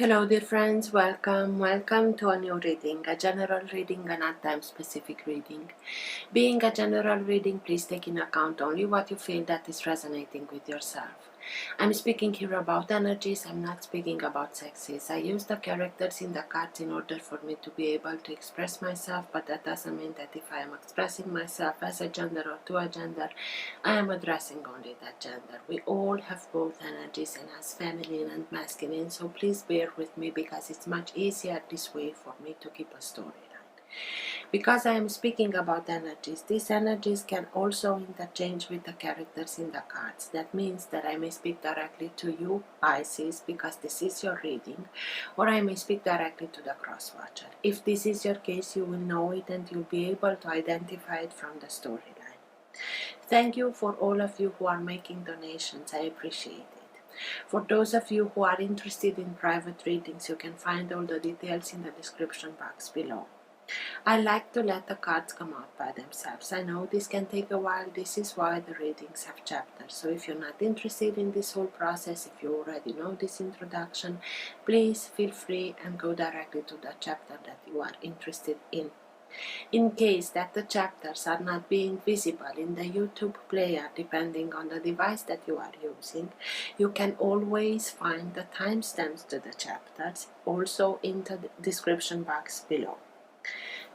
Hello dear friends, welcome to a new reading, a general reading, a not time specific reading. Being a general reading, please take into account only what you feel that is resonating with yourself. I'm speaking here about energies, I'm not speaking about sexes. I use the characters in the cards in order for me to be able to express myself, but that doesn't mean that if I am expressing myself as a gender or to a gender, I am addressing only that gender. We all have both energies and as feminine and masculine, so please bear with me because it's much easier this way for me to keep a storyline. Because I am speaking about energies, these energies can also interchange with the characters in the cards. That means that I may speak directly to you, Pisces, because this is your reading, or I may speak directly to the cross-watcher. If this is your case, you will know it and you'll be able to identify it from the storyline. Thank you for all of you who are making donations. I appreciate it. For those of you who are interested in private readings, you can find all the details in the description box below. I like to let the cards come out by themselves. I know this can take a while. This is why the readings have chapters. So if you're not interested in this whole process, if you already know this introduction, please feel free and go directly to the chapter that you are interested in. In case that the chapters are not being visible in the YouTube player, depending on the device that you are using, you can always find the timestamps to the chapters also in the description box below.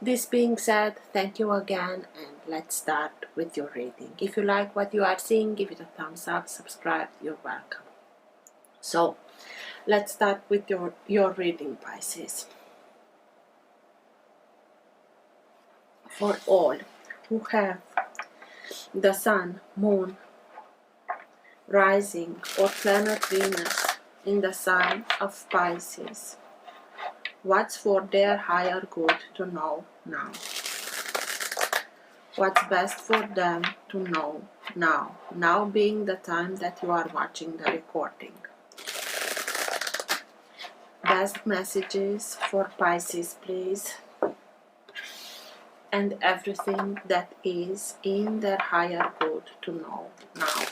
This being said, thank you again and let's start with your reading. If you like what you are seeing, give it a thumbs up, subscribe, you're welcome. So, let's start with your reading, Pisces. For all who have the Sun, Moon, Rising or Planet Venus in the sign of Pisces, what's for their higher good to know now? What's best for them to know now? Now being the time that you are watching the recording. Best messages for Pisces, please. And everything that is in their higher good to know now.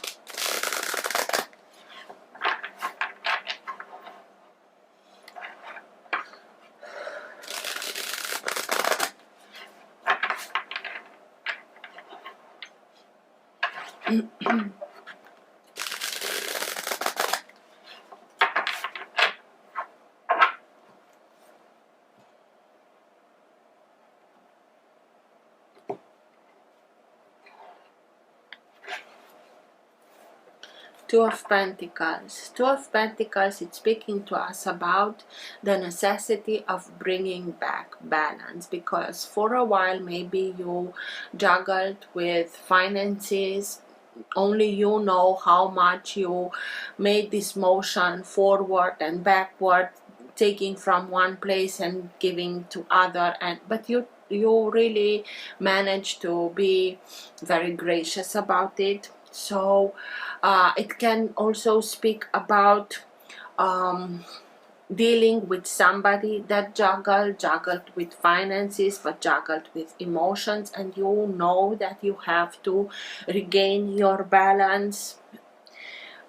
Two of Pentacles. Two of Pentacles, it's speaking to us about the necessity of bringing back balance, because for a while maybe you juggled with finances. Only you know how much you made this motion forward and backward, taking from one place and giving to other, but you really managed to be very gracious about it. So it can also speak about dealing with somebody that juggled with finances but juggled with emotions, and you know that you have to regain your balance,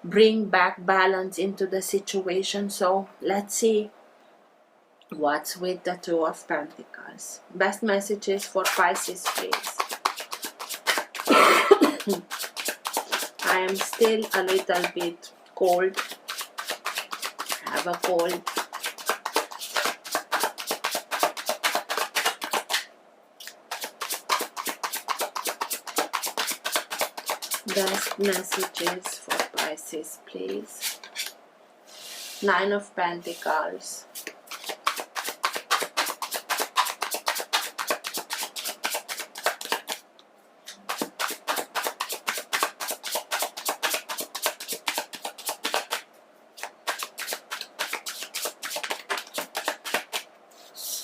bring back balance into the situation. So let's see what's with the Two of Pentacles. Best messages for Pisces, please. I am still a little bit cold. I have a cold. Best messages for Pisces, please. Nine of Pentacles.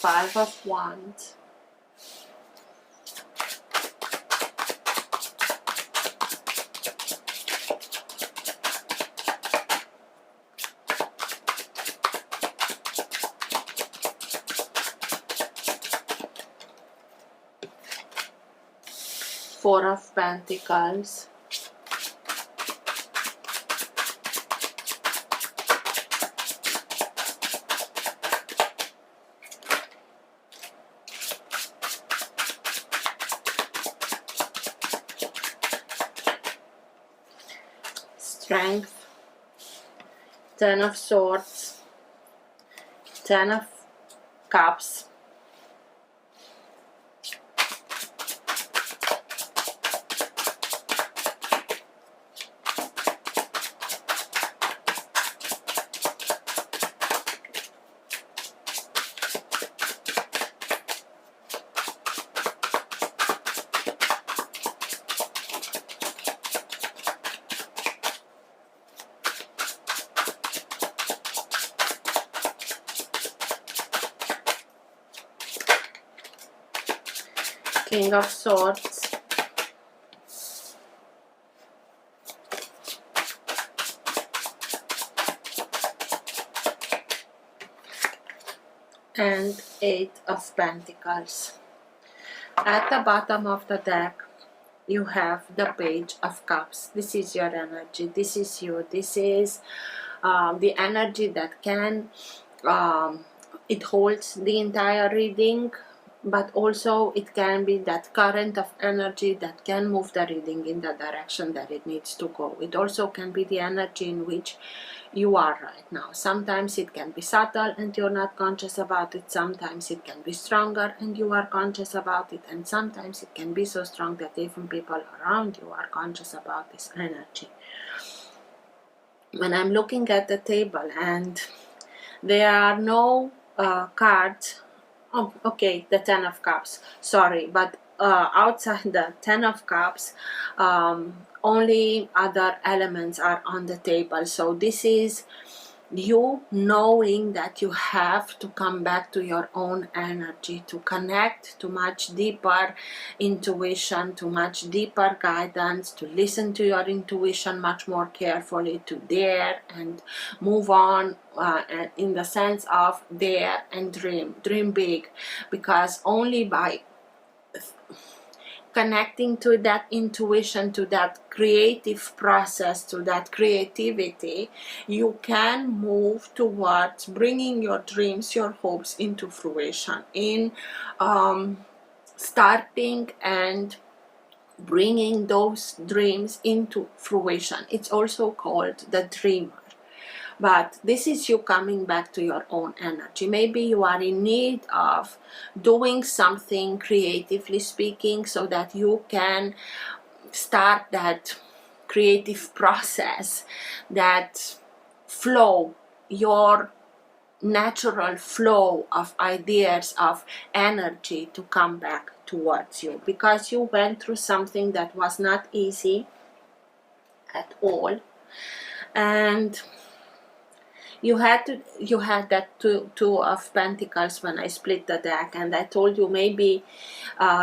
Five of Wands. Four of Pentacles. Strength, 10 of Swords, 10 of Cups, King of Swords, and 8 of Pentacles. At the bottom of the deck, you have the Page of Cups. This is your energy. This is you. This is the energy that can, it holds the entire reading, but also it can be that current of energy that can move the reading in the direction that it needs to go. It also can be the energy in which you are right now. Sometimes it can be subtle and you're not conscious about it. Sometimes it can be stronger and you are conscious about it. And sometimes it can be so strong that even people around you are conscious about this energy. When I'm looking at the table and there are no cards, oh, okay, the 10 of Cups, sorry, but outside the 10 of Cups, only other elements are on the table. So this is you knowing that you have to come back to your own energy, to connect to much deeper intuition, to much deeper guidance, to listen to your intuition much more carefully, to dare and move on, in the sense of dare and dream big, because only by connecting to that intuition, to that creative process, to that creativity, you can move towards bringing your dreams, your hopes into fruition, in starting and bringing those dreams into fruition. It's also called the dreamer. But this is you coming back to your own energy. Maybe you are in need of doing something creatively speaking, so that you can start that creative process, that flow, your natural flow of ideas, of energy to come back towards you, because you went through something that was not easy at all, and you had that two of Pentacles when I split the deck, and I told you maybe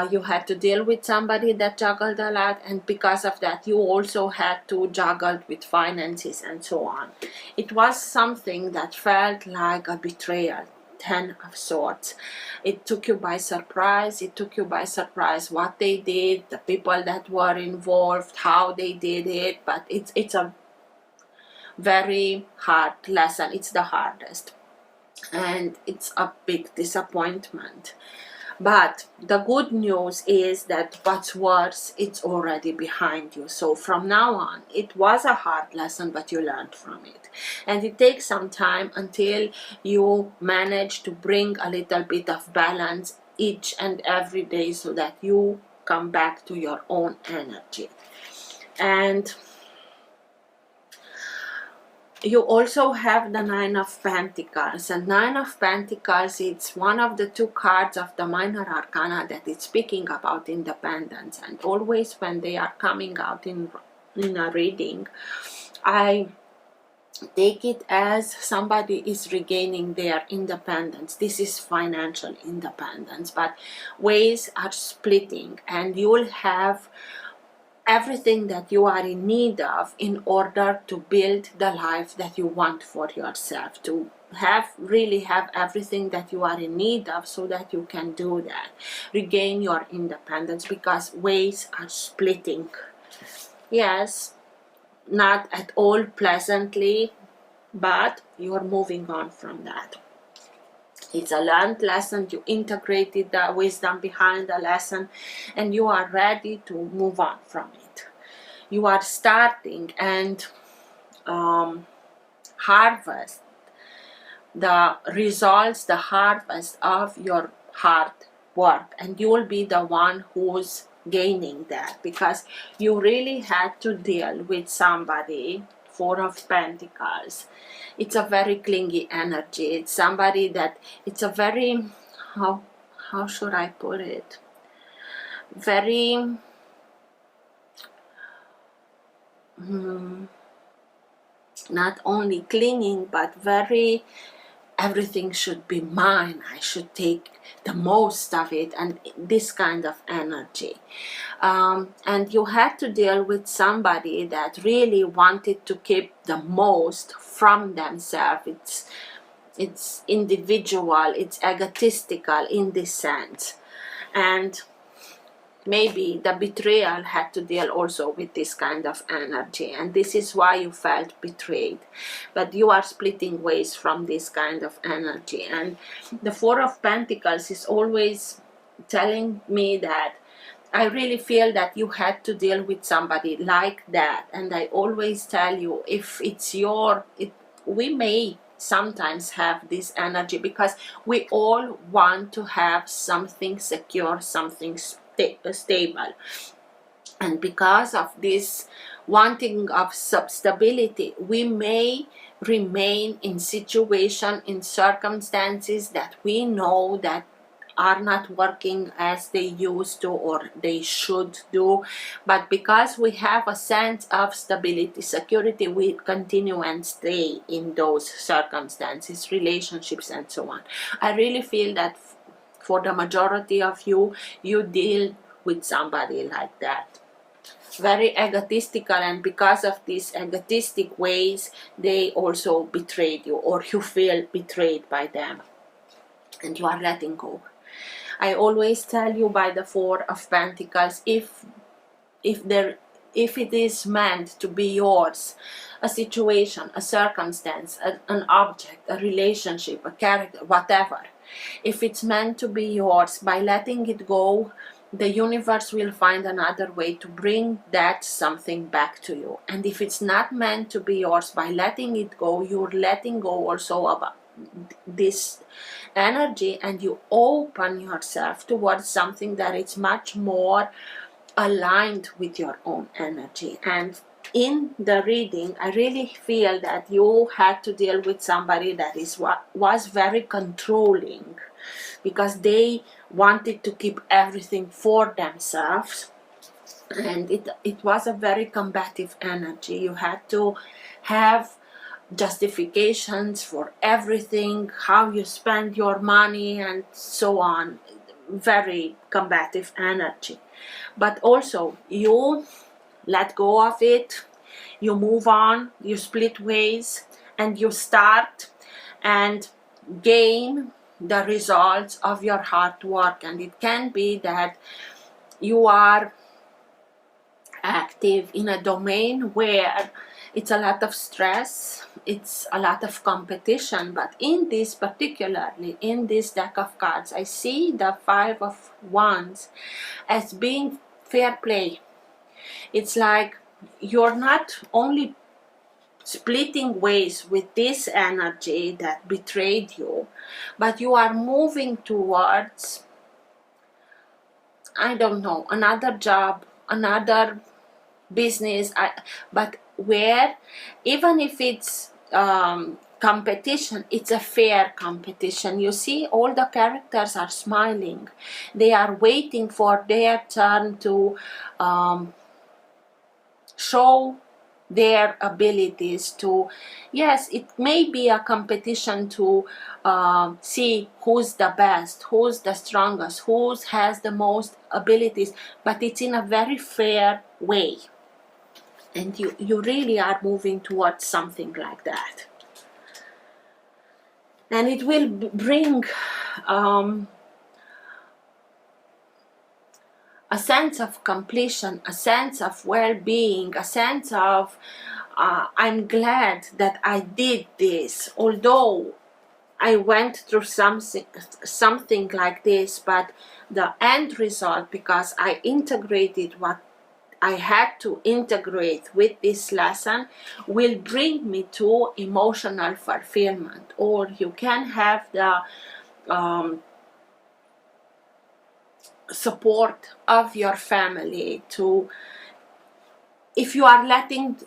you had to deal with somebody that juggled a lot, and because of that you also had to juggle with finances and so on. It was something that felt like a betrayal. 10 of Swords. It took you by surprise. It took you by surprise what they did, the people that were involved, how they did it, but it's a very hard lesson. It's the hardest, and it's a big disappointment. But the good news is that what's worse, it's already behind you. So from now on, it was a hard lesson, but you learned from it. And it takes some time until you manage to bring a little bit of balance each and every day, so that you come back to your own energy. And you also have the 9 of Pentacles, and 9 of Pentacles, it's one of the 2 cards of the minor arcana that is speaking about independence. And always when they are coming out in a reading, I take it as somebody is regaining their independence. This is financial independence, but ways are splitting, and you will have everything that you are in need of in order to build the life that you want for yourself, to really have everything that you are in need of, so that you can do that, regain your independence, because ways are splitting. Yes, not at all pleasantly, but you're moving on from that. It's a learned lesson. You integrated the wisdom behind the lesson, and you are ready to move on from it. You are starting, and harvest the results, the harvest of your hard work, and you will be the one who's gaining that, because you really had to deal with somebody. Four of Pentacles, it's a very clingy energy. It's somebody that, it's a very, how should I put it, very not only clinging, but very, everything should be mine, I should take the most of it, and this kind of energy. And you had to deal with somebody that really wanted to keep the most from themselves. It's individual, it's egotistical in this sense, and maybe the betrayal had to deal also with this kind of energy, and this is why you felt betrayed. But you are splitting ways from this kind of energy, and the Four of Pentacles is always telling me that I really feel that you had to deal with somebody like that. And I always tell you, if it's we may sometimes have this energy because we all want to have something secure, something stable, and because of this wanting of stability, we may remain in situation, in circumstances that we know that are not working as they used to or they should do, but because we have a sense of stability, security, we continue and stay in those circumstances, relationships, and so on. I really feel that for the majority of you, you deal with somebody like that, very egotistical, and because of these egotistic ways, they also betrayed you, or you feel betrayed by them, and you are letting go. I always tell you by the Four of Pentacles, if it is meant to be yours, a situation, a circumstance, an object, a relationship, a character, whatever, if it's meant to be yours, by letting it go, the universe will find another way to bring that something back to you. And if it's not meant to be yours, by letting it go, you're letting go also about this energy, and you open yourself towards something that is much more aligned with your own energy. And in the reading, I really feel that you had to deal with somebody that was very controlling, because they wanted to keep everything for themselves, and it was a very combative energy. You had to have justifications for everything, how you spend your money, and so on. Very combative energy. But also, you let go of it, you move on, you split ways, and you start and gain the results of your hard work. And it can be that you are active in a domain where it's a lot of stress, it's a lot of competition. But in this, particularly in this deck of cards, I see the Five of Wands as being fair play. It's like you're not only splitting ways with this energy that betrayed you, but you are moving towards, I don't know, another job, another business, but where, even if it's competition, it's a fair competition. You see, all the characters are smiling. They are waiting for their turn to show their abilities. To, yes, it may be a competition to see who's the best, who's the strongest, who has the most abilities, but it's in a very fair way. And you really are moving towards something like that. And it will bring a sense of completion, a sense of well-being, a sense of I'm glad that I did this, although I went through something like this, but the end result, because I integrated I had to integrate with this lesson will bring me to emotional fulfillment. Or you can have the support of your family to, if you are letting,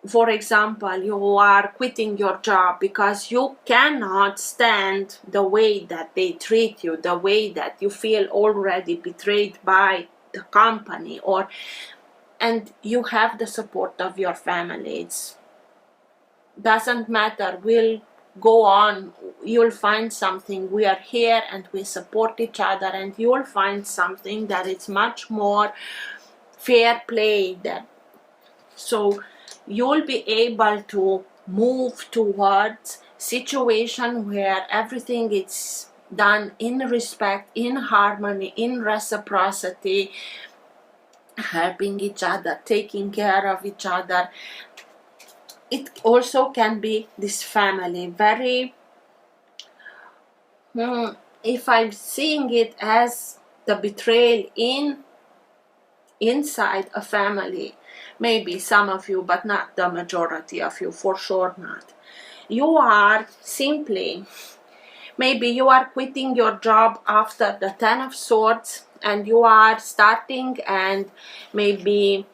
for example, you are quitting your job because you cannot stand the way that they treat you, the way that you feel already betrayed by the company, and you have the support of your family. It doesn't matter, we'll go on, you'll find something, we are here and we support each other, and you'll find something that is much more fair play. That so you'll be able to move towards situation where everything is done in respect, in harmony, in reciprocity, helping each other, taking care of each other. It also can be this family, very if I'm seeing it as the betrayal inside a family, maybe some of you, but not the majority of you, for sure not. You are simply, maybe you are quitting your job after the 10 of Swords, and you are starting and maybe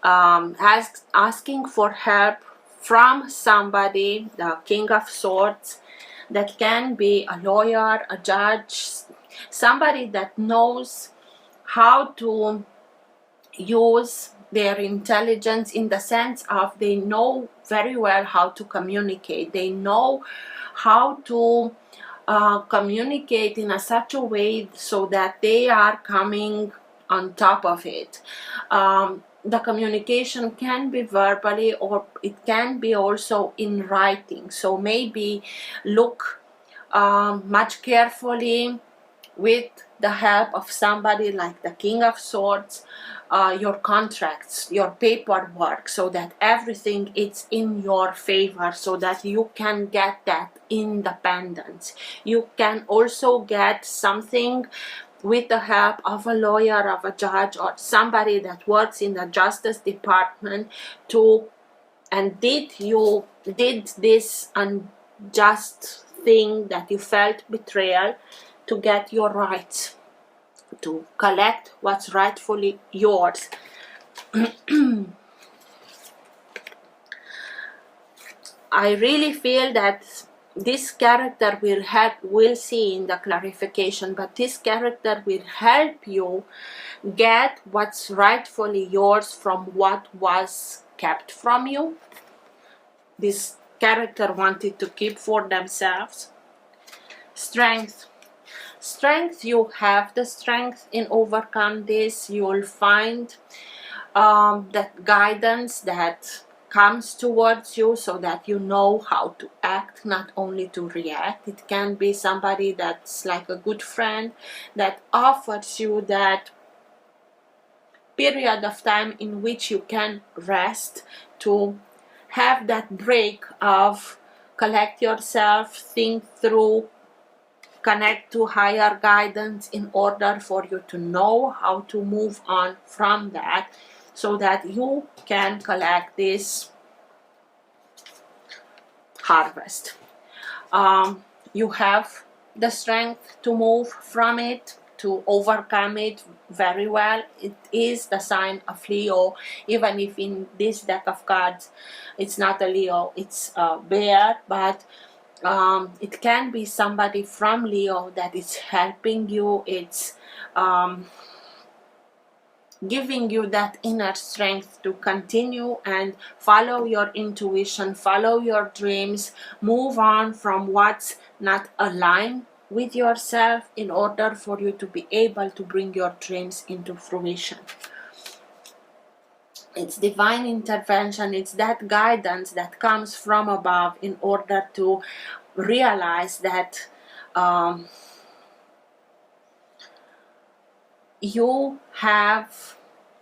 asking for help from somebody, the King of Swords. That can be a lawyer, a judge, somebody that knows how to use their intelligence, in the sense of they know very well how to communicate. They know how to communicate in such a way so that they are coming on top of it. The communication can be verbally, or it can be also in writing. So maybe look much carefully, with the help of somebody like the King of Swords, your contracts, your paperwork, so that everything is in your favor, so that you can get that independence. You can also get something with the help of a lawyer, of a judge, or somebody that works in the Justice Department to, and did this unjust thing that you felt betrayal, to get your rights, to collect what's rightfully yours. I really feel that this character we'll see in the clarification, but this character will help you get what's rightfully yours from what was kept from you. This character wanted to keep for themselves. Strength. Strength, you have the strength in overcome this. You'll find that guidance that comes towards you, so that you know how to act, not only to react. It can be somebody that's like a good friend that offers you that period of time in which you can rest, to have that break of collect yourself, think through, connect to higher guidance, in order for you to know how to move on from that, so that you can collect this harvest. You have the strength to move from it, to overcome it very well. It is the sign of Leo, even if in this deck of cards it's not a Leo, it's a bear, but it can be somebody from Leo that is helping you. It's giving you that inner strength to continue and follow your intuition, follow your dreams, move on from what's not aligned with yourself, in order for you to be able to bring your dreams into fruition. It's divine intervention. It's that guidance that comes from above, in order to realize that you have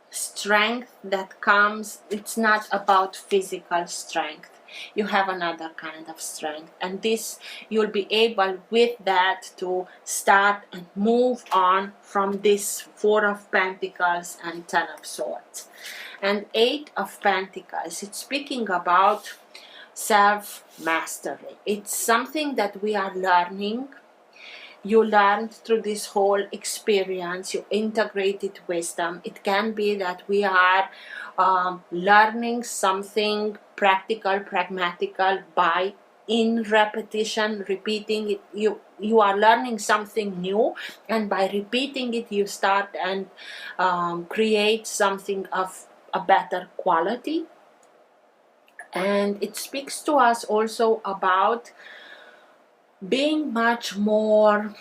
strength that comes. It's not about physical strength. you have another kind of strength, and this you'll be able with that to start and move on from this Four of Pentacles and Ten of Swords. And Eight of Pentacles, it's speaking about self-mastery. It's something that we are learning. You learned through this whole experience, you integrated wisdom. It can be that we are learning something practical, pragmatical by in repetition, repeating it. You are learning something new, and by repeating it you start and create something of a better quality. And it speaks to us also about being much more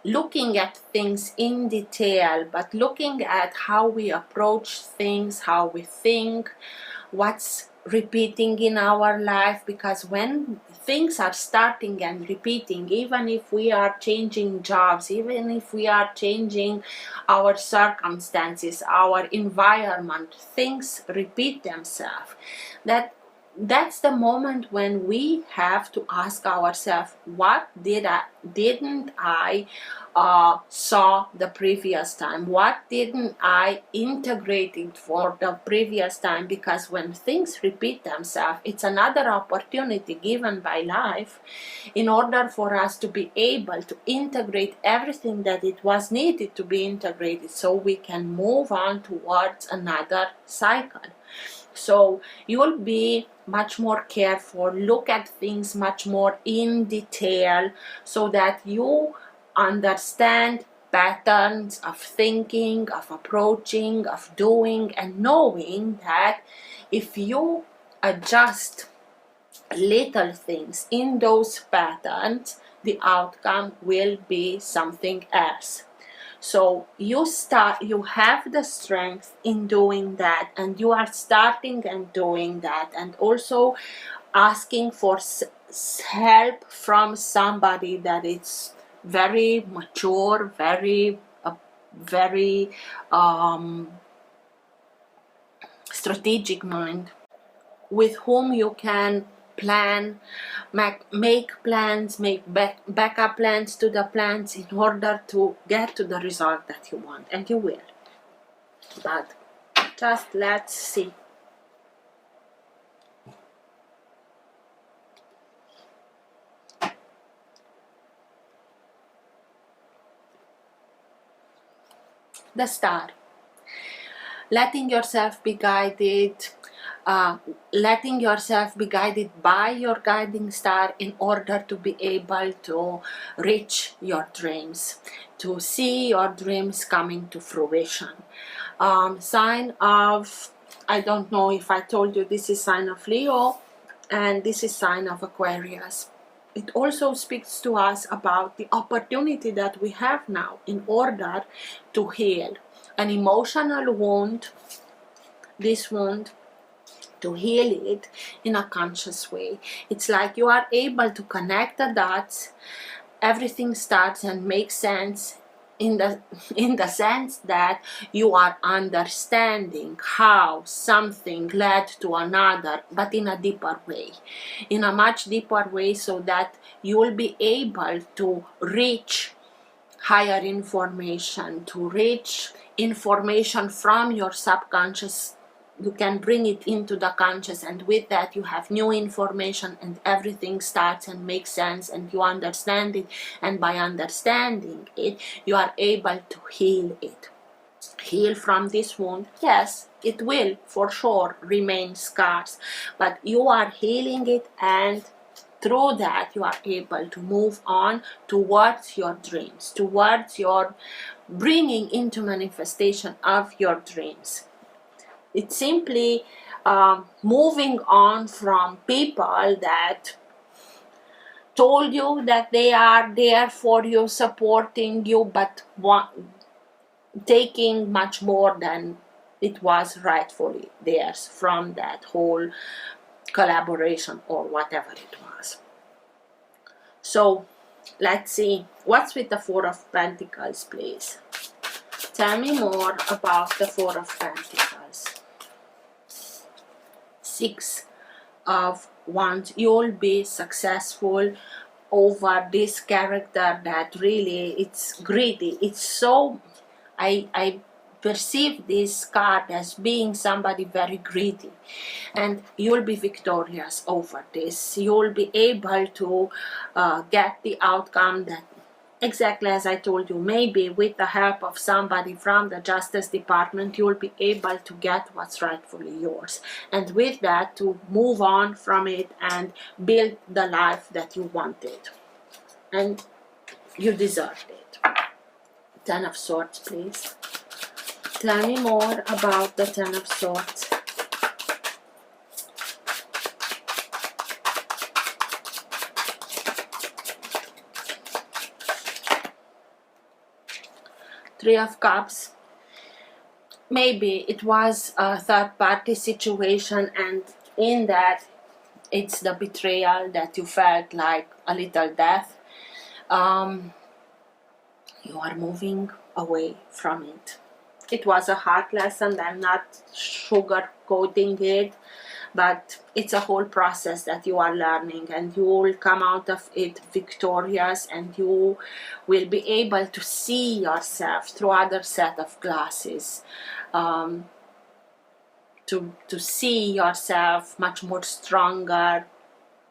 looking at things in detail, but looking at how we approach things, how we think, what's repeating in our life. Because when things are starting and repeating, even if we are changing jobs, even if we are changing our circumstances, our environment, things repeat themselves. That's the moment when we have to ask ourselves, what didn't I saw the previous time? What didn't I integrate it for the previous time? Because when things repeat themselves, it's another opportunity given by life in order for us to be able to integrate everything that it was needed to be integrated, so we can move on towards another cycle. So you'll be much more careful, look at things much more in detail, so that you understand patterns of thinking, of approaching, of doing, and knowing that if you adjust little things in those patterns, the outcome will be something else. So you have the strength in doing that, and you are starting and doing that, and also asking for help from somebody that is very mature, very strategic mind, with whom you can plan, make plans, make backup plans to the plans in order to get to the result that you want, and you will. But just let's see. The Star. Letting yourself be guided, letting yourself be guided by your guiding star in order to be able to reach your dreams, to see your dreams coming to fruition. Sign of, I don't know if I told you, this is sign of Leo, and this is sign of Aquarius. It also speaks to us about the opportunity that we have now in order to heal an emotional wound, this wound, to heal it in a conscious way. It's like you are able to connect the dots, everything starts and makes sense in the sense that you are understanding how something led to another, but in a deeper way, in a much deeper way, so that you will be able to reach higher information, to reach information from your subconscious. You can bring it into the conscious, and with that you have new information, and everything starts and makes sense, and you understand it, and by understanding it you are able to heal it. Heal from this wound. Yes, it will for sure remain scars, but you are healing it, and through that you are able to move on towards your dreams, towards your bringing into manifestation of your dreams. It's simply moving on from people that told you that they are there for you, supporting you, but taking much more than it was rightfully theirs from that whole collaboration or whatever it was. So let's see, what's with the Four of Pentacles, please? Tell me more about the Four of Pentacles. Six of Wands. You'll be successful over this character that really it's greedy. It's so, I perceive this card as being somebody very greedy, and you'll be victorious over this. You'll be able to get the outcome that, exactly as I told you, maybe with the help of somebody from the Justice Department, you'll be able to get what's rightfully yours. And with that, to move on from it and build the life that you wanted. And you deserved it. Ten of Swords, please. Tell me more about the Ten of Swords. Three of Cups. Maybe it was a third-party situation, and in that it's the betrayal that you felt like a little death. You are moving away from it. It was a hard lesson. I'm not sugarcoating it, but it's a whole process that you are learning, and you will come out of it victorious, and you will be able to see yourself through other set of glasses, to see yourself much more stronger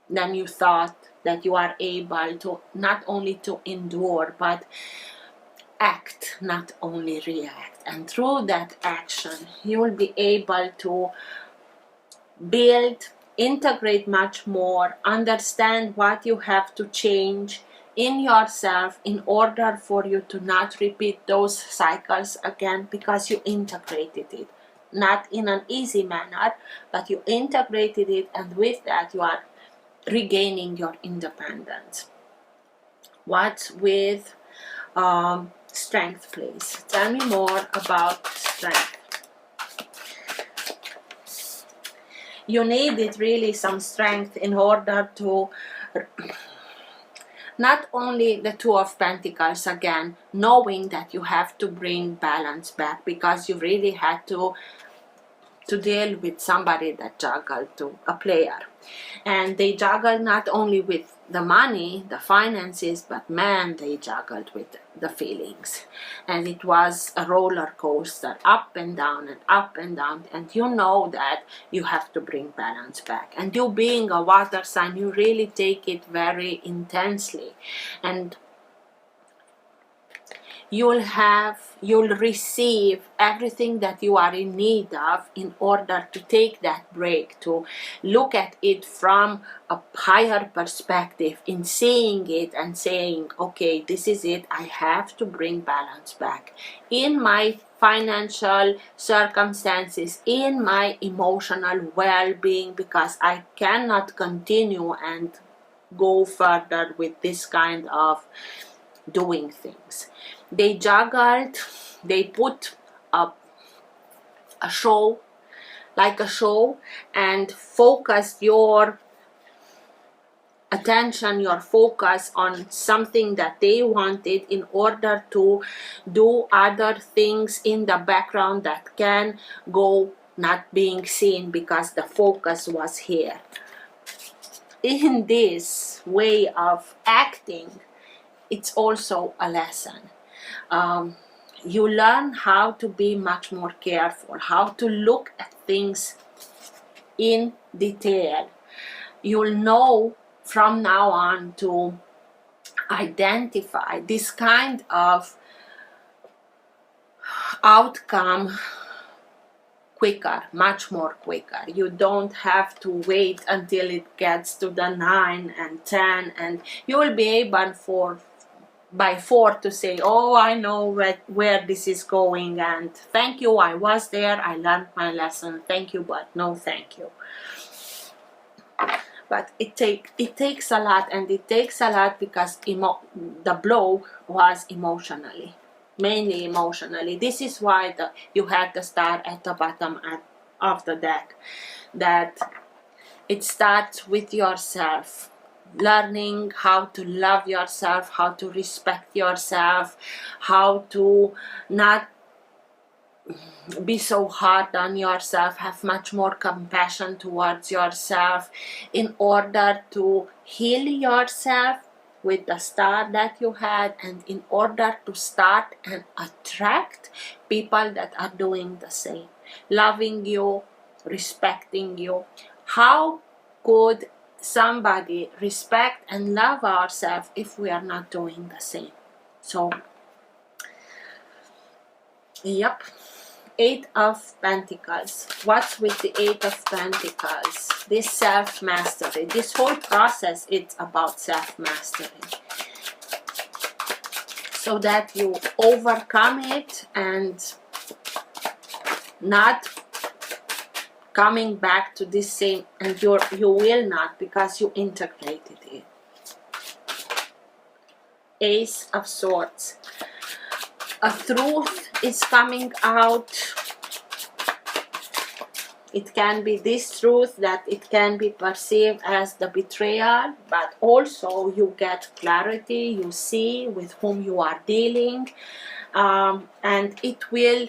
than you thought, that you are able to not only to endure but act, not only react. And through that action you will be able to build, integrate much more, understand what you have to change in yourself in order for you to not repeat those cycles again, because you integrated it, not in an easy manner, but you integrated it, and with that you are regaining your independence. What's with Strength, please? Tell me more about strength. You needed really some strength in order to, not only the Two of Pentacles again, knowing that you have to bring balance back, because you really had to deal with somebody that juggled to a player, and they juggled not only with the money, the finances, but man, they juggled with the feelings, and it was a roller coaster, up and down and up and down. And you know that you have to bring balance back, and you being a water sign, you really take it very intensely, and you'll receive everything that you are in need of in order to take that break, to look at it from a higher perspective, in seeing it and saying, okay, this is it, I have to bring balance back in my financial circumstances, in my emotional well-being, because I cannot continue and go further with this kind of doing things. They juggled, they put up a show, like a show, and focused your attention, your focus on something that they wanted, in order to do other things in the background that can go not being seen, because the focus was here. In this way of acting, it's also a lesson. You learn how to be much more careful, how to look at things in detail. You'll know from now on to identify this kind of outcome quicker, much more quicker. You don't have to wait until it gets to the 9 and 10, and you will be able by 4 to say, oh, I know where this is going, and thank you, I was there, I learned my lesson, thank you, but no thank you. But it takes a lot, and it takes a lot because the blow was emotionally, mainly emotionally. This is why you had the star at the bottom of the deck, that it starts with yourself. Learning how to love yourself, how to respect yourself, how to not be so hard on yourself, have much more compassion towards yourself in order to heal yourself with the start that you had, and in order to start and attract people that are doing the same, loving you, respecting you. How could somebody respect and love ourselves if we are not doing the same? So, yep. Eight of Pentacles. What's with the Eight of Pentacles? This self-mastery. This whole process, it's about self-mastery. So that you overcome it and not coming back to this same, and you will not, because you integrated it. Ace of Swords. A truth is coming out. It can be this truth that it can be perceived as the betrayal, but also you get clarity, you see with whom you are dealing, and it will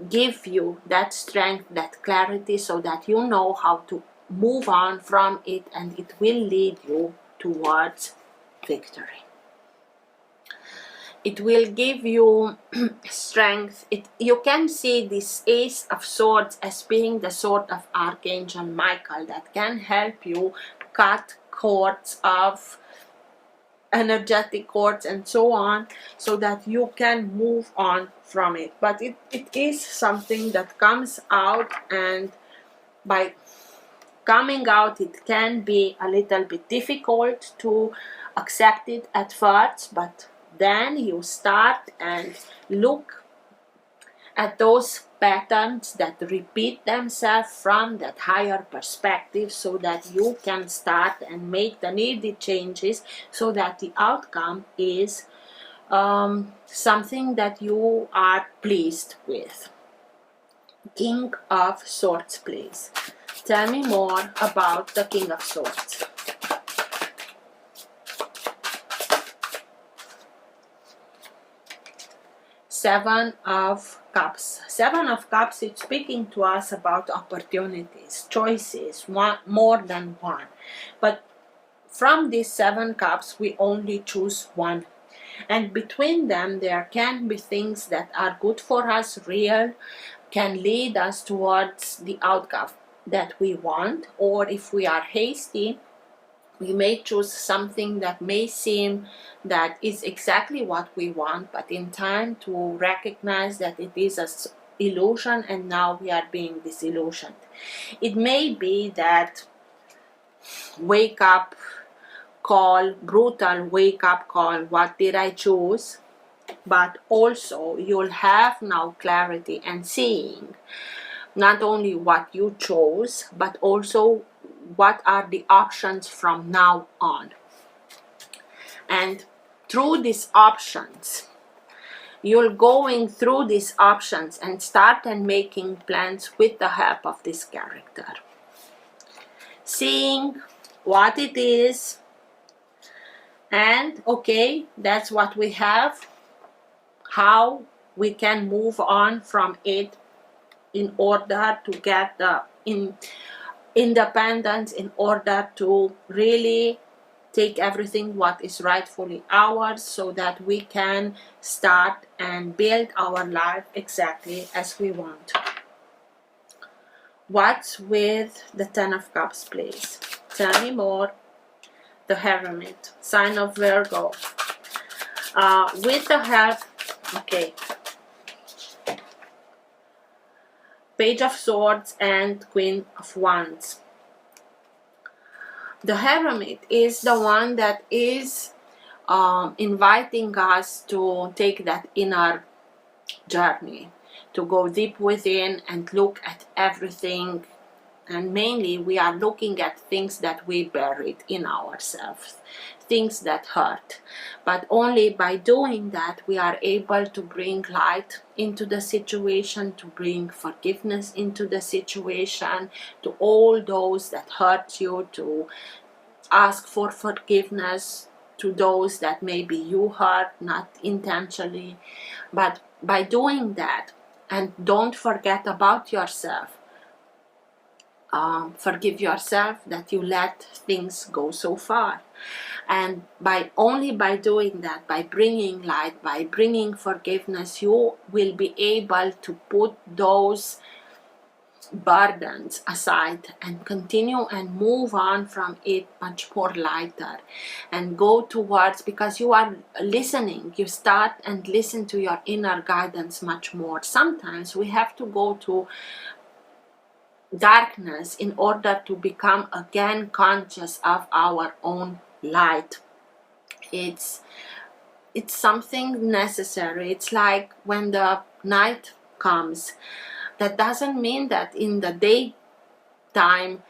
give you that strength, that clarity, so that you know how to move on from it, and it will lead you towards victory. It will give you strength. You can see this Ace of Swords as being the sword of Archangel Michael that can help you cut cords of energetic cords and so on, so that you can move on from it. But it is something that comes out, and by coming out it can be a little bit difficult to accept it at first, but then you start and look at those patterns that repeat themselves from that higher perspective, so that you can start and make the needed changes, so that the outcome is something that you are pleased with. King of Swords, please. Tell me more about the King of Swords. Seven of Cups. Seven of Cups, it's speaking to us about opportunities, choices, more than one. But from these 7 cups, we only choose one. And between them, there can be things that are good for us, real, can lead us towards the outcome that we want. Or if we are hasty, we may choose something that may seem that is exactly what we want, but in time to recognize that it is an illusion, and now we are being disillusioned. It may be that wake up call, brutal wake up call, what did I choose? But also you'll have now clarity and seeing not only what you chose, but also what are the options from now on. And through these options, you're going through these options and start and making plans with the help of this character. Seeing what it is, and okay, that's what we have, how we can move on from it in order to get the independence, in order to really take everything what is rightfully ours, so that we can start and build our life exactly as we want. What's with the Ten of Cups, please? Tell me more. The Hermit, sign of Virgo. With the help, okay, Page of Swords and Queen of Wands. The Hermit is the one that is inviting us to take that inner journey, to go deep within and look at everything. And mainly we are looking at things that we buried in ourselves, things that hurt. But only by doing that we are able to bring light into the situation, to bring forgiveness into the situation, to all those that hurt you, to ask for forgiveness to those that maybe you hurt, not intentionally. But by doing that, and don't forget about yourself. Forgive yourself that you let things go so far. And only by doing that, by bringing light, by bringing forgiveness, you will be able to put those burdens aside and continue and move on from it much more lighter, and go towards, because you are listening, you start and listen to your inner guidance much more. Sometimes we have to go to darkness in order to become again conscious of our own light. It's something necessary. It's like when the night comes, that doesn't mean that in the daytime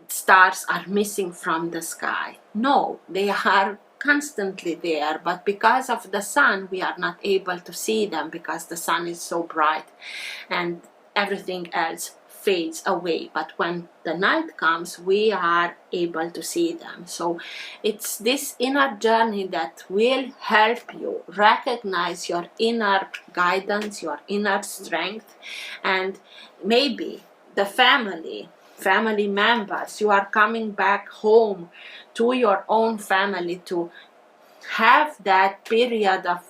stars are missing from the sky. No, they are constantly there, but because of the sun we are not able to see them, because the sun is so bright and everything else fades away. But when the night comes, we are able to see them. So it's this inner journey that will help you recognize your inner guidance, your inner strength. And maybe the family members, you are coming back home to your own family to have that period of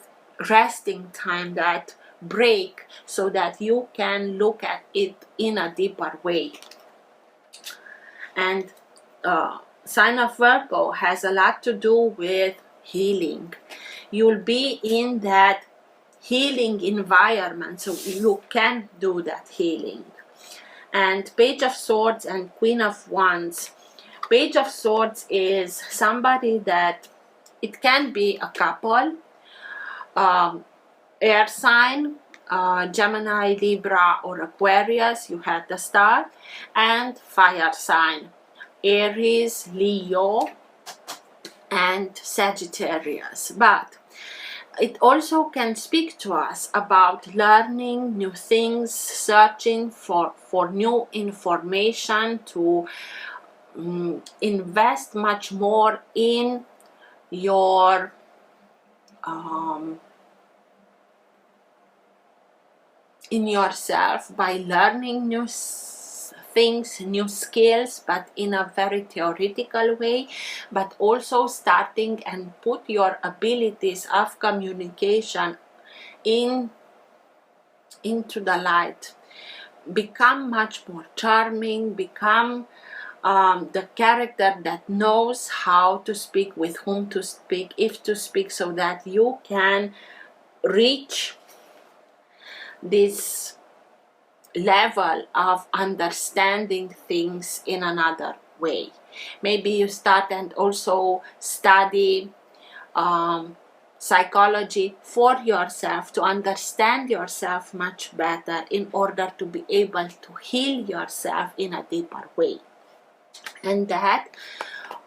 resting time, that break, so that you can look at it in a deeper way. And sign of Virgo has a lot to do with healing. You'll be in that healing environment, so you can do that healing. And Page of Swords and Queen of Wands. Page of Swords is somebody that, it can be a couple, air sign, Gemini, Libra, or Aquarius, you had the star, and fire sign, Aries, Leo, and Sagittarius. But it also can speak to us about learning new things, searching for new information, to invest much more in your in yourself by learning new things, new skills, but in a very theoretical way, but also starting and put your abilities of communication into the light. Become much more charming, become the character that knows how to speak, with whom to speak, if to speak, so that you can reach this level of understanding things in another way. Maybe you start and also study psychology for yourself, to understand yourself much better, in order to be able to heal yourself in a deeper way. And that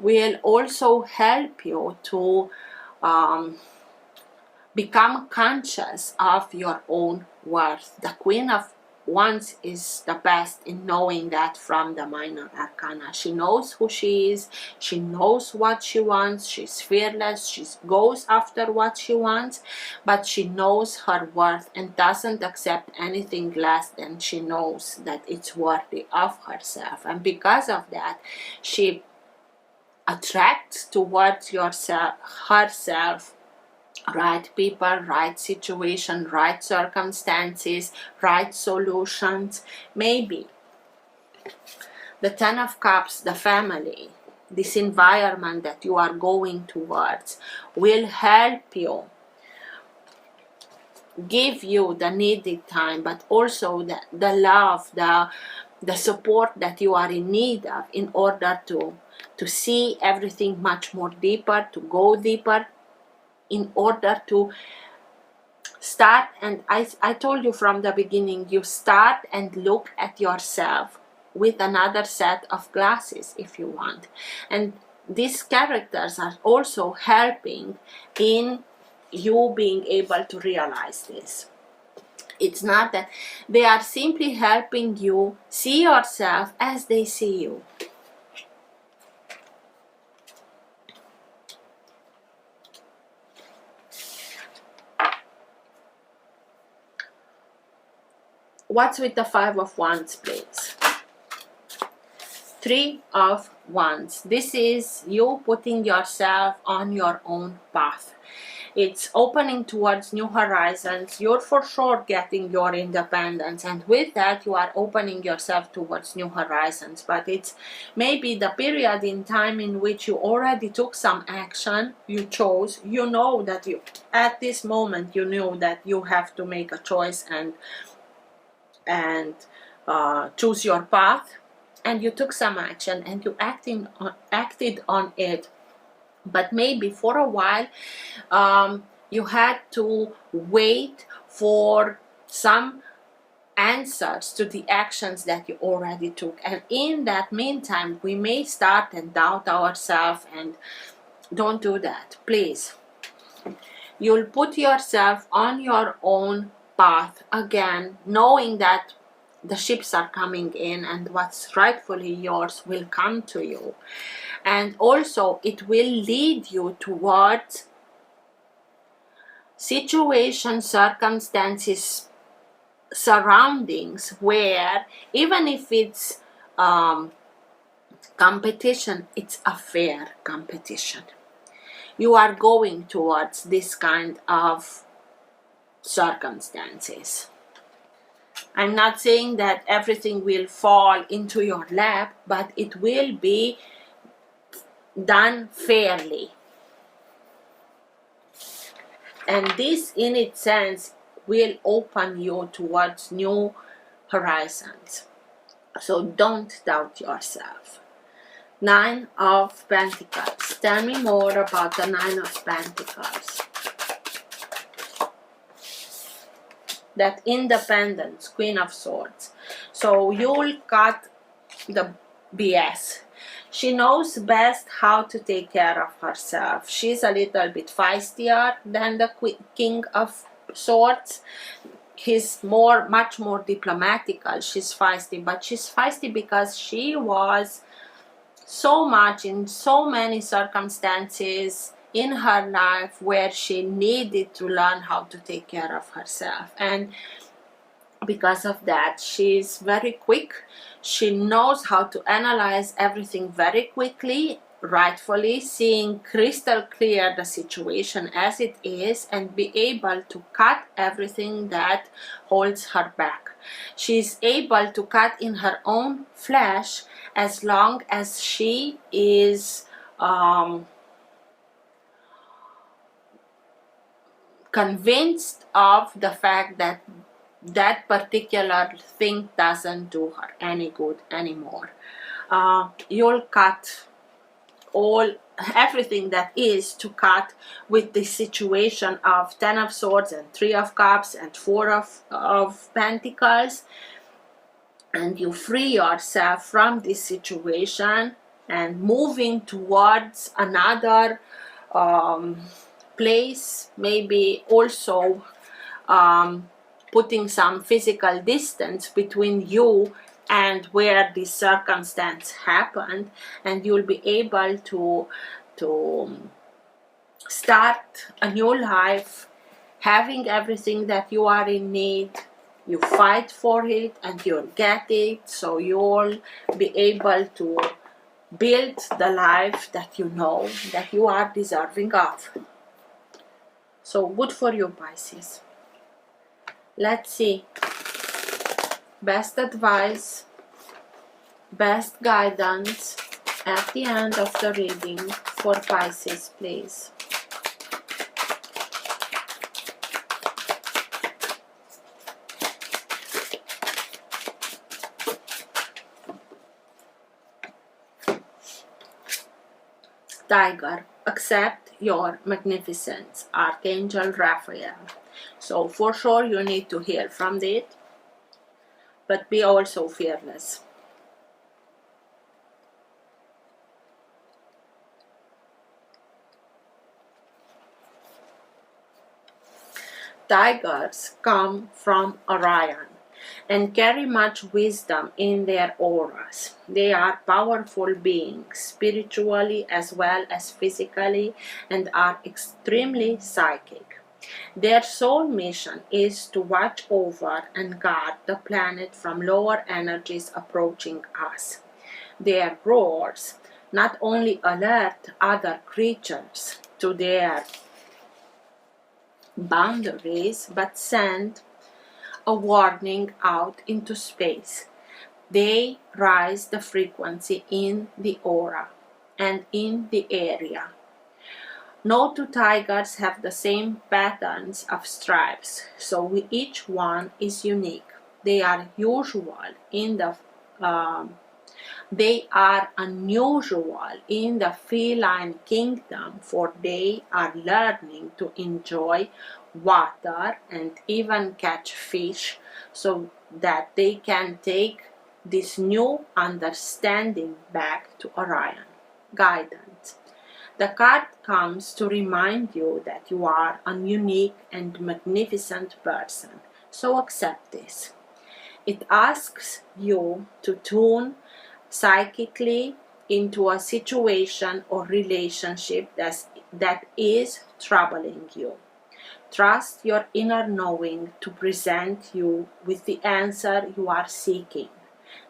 will also help you to become conscious of your own worth. The Queen of Wands is the best in knowing that from the minor arcana. She knows who she is, she knows what she wants, she's fearless, she goes after what she wants, but she knows her worth and doesn't accept anything less than she knows that it's worthy of herself. And because of that, she attracts towards herself right people, right situation, right circumstances, right solutions. Maybe the Ten of Cups, the family, this environment that you are going towards, will help you, give you the needed time, but also the love, the support that you are in need of, in order to see everything much more deeper, to go deeper, in order to start. And I told you from the beginning, you start and look at yourself with another set of glasses, if you want. And these characters are also helping in you being able to realize this. It's not that they are simply helping you see yourself as they see you. What's with the Five of Wands, please? Three of Wands. This is you putting yourself on your own path. It's opening towards new horizons. You're for sure getting your independence, and with that you are opening yourself towards new horizons. But it's maybe the period in time in which you already took some action. You chose, you know that you, at this moment, you knew that you have to make a choice and choose your path, and you took some action and you acted on it. But maybe for a while you had to wait for some answers to the actions that you already took, and in that meantime we may start and doubt ourselves, and don't do that, please. You'll put yourself on your own path again, knowing that the ships are coming in and what's rightfully yours will come to you. And also it will lead you towards situations, circumstances, surroundings where even if it's competition, it's a fair competition. You are going towards this kind of circumstances. I'm not saying that everything will fall into your lap, but it will be done fairly. And this in its sense will open you towards new horizons. So don't doubt yourself. Nine of Pentacles. Tell me more about the Nine of Pentacles. That independence, Queen of Swords. So you'll cut the BS. She knows best how to take care of herself. She's a little bit feistier than the King of Swords. He's much more diplomatical. She's feisty, but she's feisty because she was so much in so many circumstances in her life where she needed to learn how to take care of herself, and because of that she's very quick. She knows how to analyze everything very quickly, rightfully, seeing crystal clear the situation as it is, and be able to cut everything that holds her back. She's able to cut in her own flesh as long as she is convinced of the fact that that particular thing doesn't do her any good anymore. You'll cut everything that is to cut with the situation of Ten of Swords and Three of Cups and Four of Pentacles, and you free yourself from this situation and moving towards another place, maybe also putting some physical distance between you and where this circumstance happened, and you'll be able to start a new life, having everything that you are in need. You fight for it and you'll get it, so you'll be able to build the life that you know that you are deserving of. So good for you, Pisces. Let's see. Best advice, best guidance at the end of the reading for Pisces, please. Tiger, accept your magnificence, Archangel Raphael. So for sure you need to heal from it, but be also fearless. Tigers come from Orion and carry much wisdom in their auras. They are powerful beings, spiritually as well as physically, and are extremely psychic. Their sole mission is to watch over and guard the planet from lower energies approaching us. Their roars not only alert other creatures to their boundaries, but send a warning out into space. They raise the frequency in the aura and in the area. No two tigers have the same patterns of stripes, so each one is unique. They are they are unusual in the feline kingdom, for they are learning to enjoy water and even catch fish, so that they can take this new understanding back to Orion. Guidance. The card comes to remind you that you are a unique and magnificent person, so accept this. It asks you to tune psychically into a situation or relationship that is troubling you. Trust your inner knowing to present you with the answer you are seeking.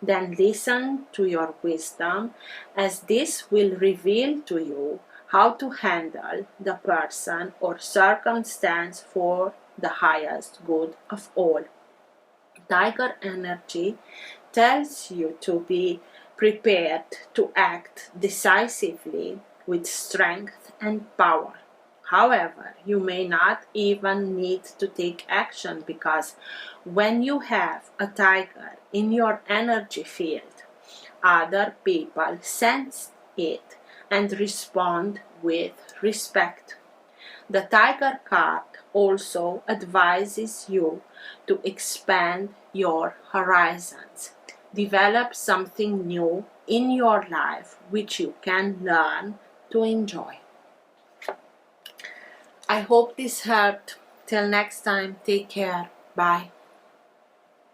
Then listen to your wisdom, as this will reveal to you how to handle the person or circumstance for the highest good of all. Tiger energy tells you to be prepared to act decisively with strength and power. However, you may not even need to take action, because when you have a tiger in your energy field, other people sense it and respond with respect. The tiger card also advises you to expand your horizons. Develop something new in your life which you can learn to enjoy. I hope this helped. Till next time, take care. Bye.